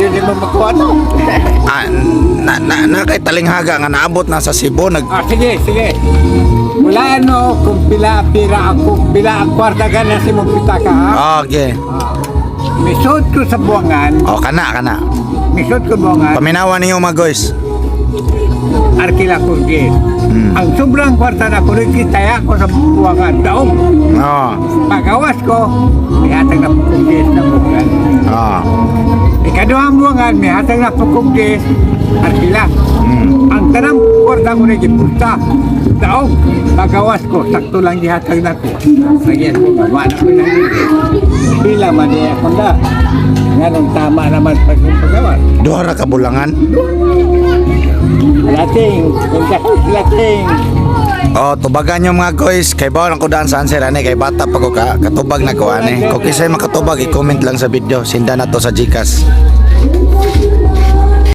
Hindi mo makuha to. Kay talinghaga nga naabot na sa Cebu Sige. Wala kung pila pila ang kwarta ka na si mong pitaka ha. Okay. Misod ko sa buwangan. Kana. Misod ko buwangan. Paminawan niyo mga guys. Arkila Kurgis. Ang sobrang kwarta na ko kita ko sa buwangan. Daog. Pagawas ko, may hatag na Kurgis na buwangan. Ikaduhang buwangan, may hatag na Kurgis. Arkila. Ang tanang kwarta ko na gipunta. Daog. Pagawas ko, sakto lang gihatag na ko. Nagyan ko, wala ko na pila man niya ko na. Ganong tama naman pagawas. Duha ra ka bulangan. Lating. Tubagan nyo mga guys. Kay bawal ang kudaan saan sir ani. Kay bata pa ko katubag na ko ani. Kung kisay makatubag, i-comment lang sa video. Sinda na to sa Gcash.